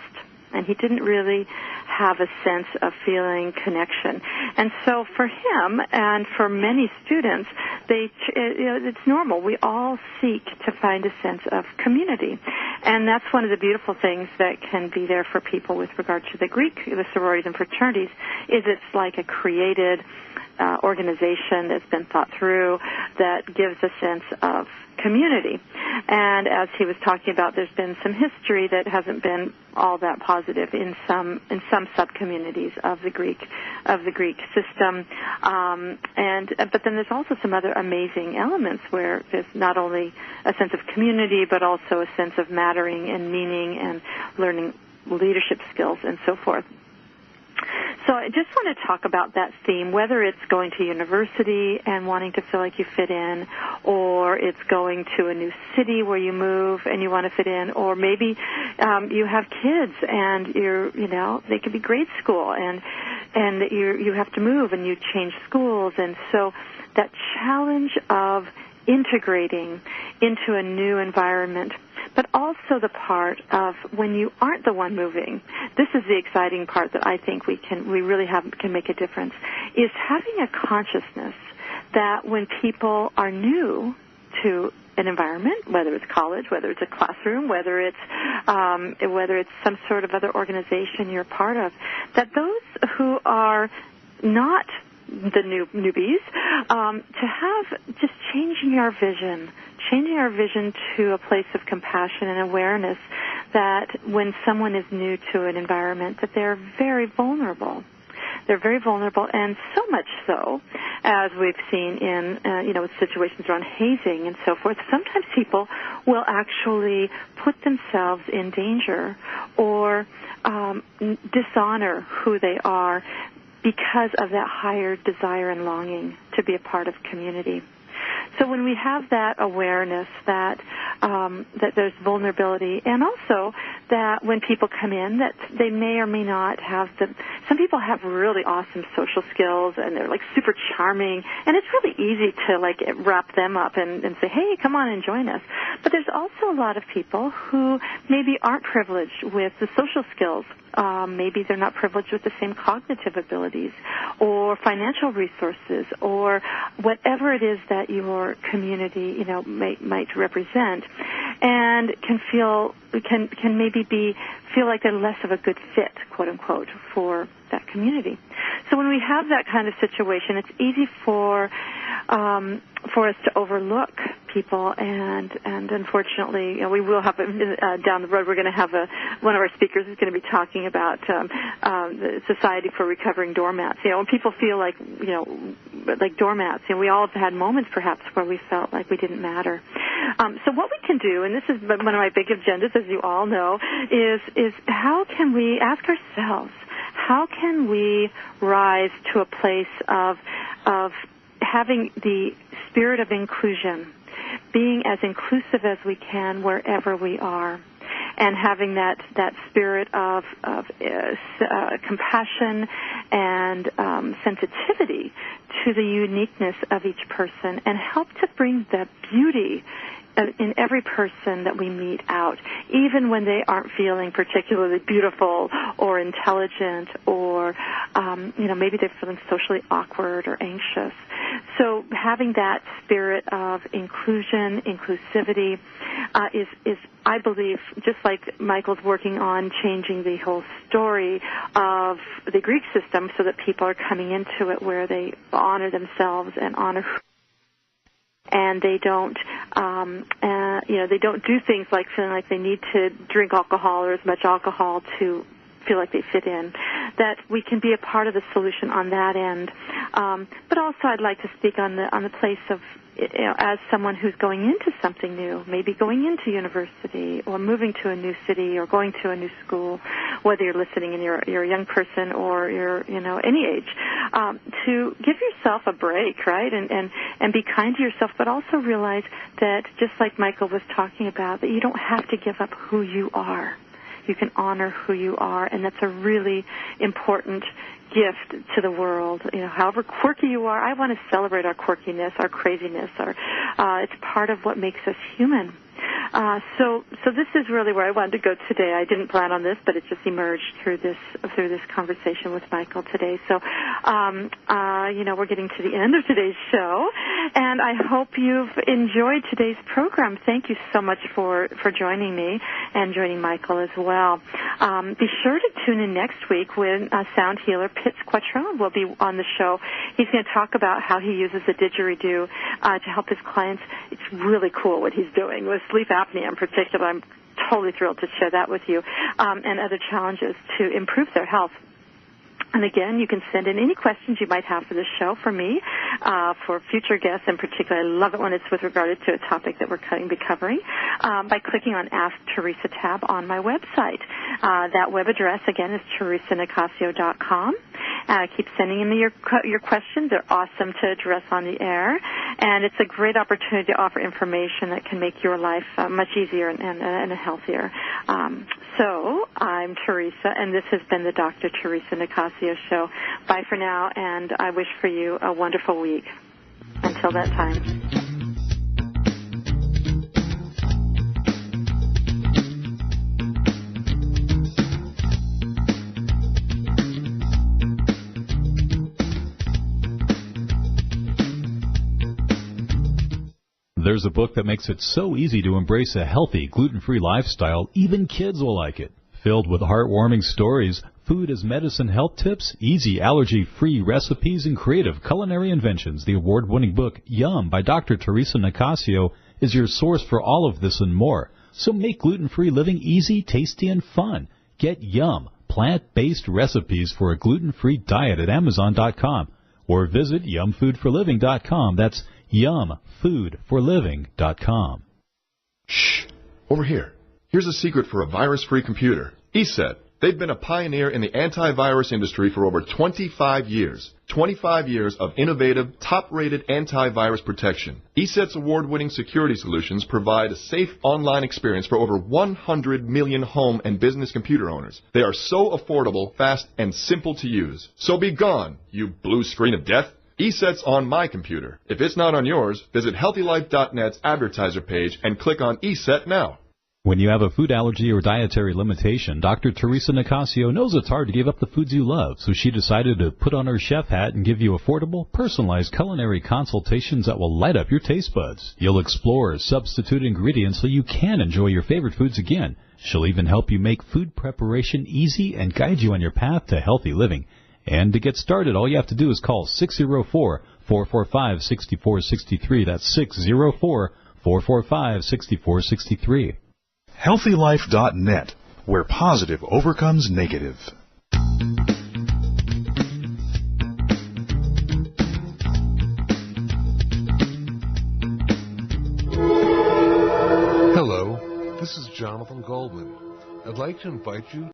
And he didn't really have a sense of feeling connection. And so for him and for many students, it's normal. We all seek to find a sense of community. And that's one of the beautiful things that can be there for people with regard to the sororities and fraternities, is it's like a created organization that's been thought through that gives a sense of community. And as he was talking about, there's been some history that hasn't been all that positive in some sub-communities of the Greek system. But then there's also some other amazing elements where there's not only a sense of community, but also a sense of mattering and meaning and learning leadership skills and so forth. So I just want to talk about that theme, whether it's going to university and wanting to feel like you fit in, or it's going to a new city where you move and you want to fit in, or maybe you have kids and they could be grade school and you have to move and you change schools. And so that challenge of integrating into a new environment, but also the part of when you aren't the one moving. This is the exciting part that I think we really can make a difference, is having a consciousness that when people are new to an environment, whether it's college, whether it's a classroom, whether it's some sort of other organization you're part of, that those who are not the newbies, to have just changing our vision to a place of compassion and awareness that when someone is new to an environment, that they're very vulnerable. They're very vulnerable, and so much so, as we've seen in, with situations around hazing and so forth, sometimes people will actually put themselves in danger or dishonor who they are because of that higher desire and longing to be a part of community. So when we have that awareness that there's vulnerability, and also that when people come in, that they may or may not have some people have really awesome social skills and they're like super charming, and it's really easy to like wrap them up and say, hey, come on and join us. But there's also a lot of people who maybe aren't privileged with the social skills. Maybe they're not privileged with the same cognitive abilities or financial resources or whatever it is that your community, might represent, and can maybe feel like they're less of a good fit, quote unquote, for that community. So when we have that kind of situation, it's easy for us to overlook people, and unfortunately, we will have down the road. We're going to have one of our speakers is going to be talking about the Society for Recovering Doormats. When people feel like doormats, we all have had moments perhaps where we felt like we didn't matter. So what we can do, and this is one of my big agendas, as you all know, is how can we ask ourselves, how can we rise to a place of having the spirit of inclusion, being as inclusive as we can wherever we are, and having that spirit of compassion and sensitivity to the uniqueness of each person, and help to bring the beauty in every person that we meet out, even when they aren't feeling particularly beautiful or intelligent, or maybe they're feeling socially awkward or anxious. So having that spirit of inclusion, inclusivity, is I believe, just like Michael's working on changing the whole story of the Greek system so that people are coming into it where they honor themselves and honor, and they don't do things like feeling like they need to drink alcohol or as much alcohol to feel like they fit in, that we can be a part of the solution on that end. But also I'd like to speak on the place of, as someone who's going into something new, maybe going into university or moving to a new city or going to a new school, whether you're listening and you're a young person or you're, any age, to give yourself a break, right? And be kind to yourself, but also realize that, just like Michael was talking about, that you don't have to give up who you are. You can honor who you are, and that's a really important gift to the world. You know, however quirky you are, I want to celebrate our quirkiness, our craziness. It's part of what makes us human. So this is really where I wanted to go today. I didn't plan on this, but it just emerged through this conversation with Michael today. So, we're getting to the end of today's show, and I hope you've enjoyed today's program. Thank you so much for joining me and joining Michael as well. Be sure to tune in next week when sound healer Pitts Quattrone will be on the show. He's going to talk about how he uses the didgeridoo to help his clients. It's really cool what he's doing with sleep apnea in particular. I'm totally thrilled to share that with you, and other challenges to improve their health. And again, you can send in any questions you might have for this show for me, for future guests in particular. I love it when it's with regard to a topic that we're going to be covering, by clicking on Ask Theresa tab on my website. That web address, again, is TheresaNicassio.com. Keep sending in your questions. They're awesome to address on the air, and it's a great opportunity to offer information that can make your life much easier and healthier. So I'm Theresa, and this has been the Dr. Theresa Nicassio Show. Bye for now, and I wish for you a wonderful week. Until that time. There's a book that makes it so easy to embrace a healthy, gluten-free lifestyle, even kids will like it. Filled with heartwarming stories, food as medicine health tips, easy allergy-free recipes, and creative culinary inventions, the award-winning book, Yum, by Dr. Theresa Nicassio, is your source for all of this and more. So make gluten-free living easy, tasty, and fun. Get Yum, plant-based recipes for a gluten-free diet at Amazon.com, or visit yumfoodforliving.com. That's yumfoodforliving.com. Shh! Over here. Here's a secret for a virus-free computer. ESET. They've been a pioneer in the antivirus industry for over 25 years. 25 years of innovative, top-rated antivirus protection. ESET's award-winning security solutions provide a safe online experience for over 100 million home and business computer owners. They are so affordable, fast, and simple to use. So be gone, you blue screen of death. ESET's on my computer. If it's not on yours, visit HealthyLife.net's advertiser page and click on ESET now. When you have a food allergy or dietary limitation, Dr. Theresa Nicassio knows it's hard to give up the foods you love, so she decided to put on her chef hat and give you affordable, personalized culinary consultations that will light up your taste buds. You'll explore substitute ingredients so you can enjoy your favorite foods again. She'll even help you make food preparation easy and guide you on your path to healthy living. And to get started, all you have to do is call 604-445-6463. That's 604-445-6463. HealthyLife.net, where positive overcomes negative. Hello, this is Jonathan Goldman. I'd like to invite you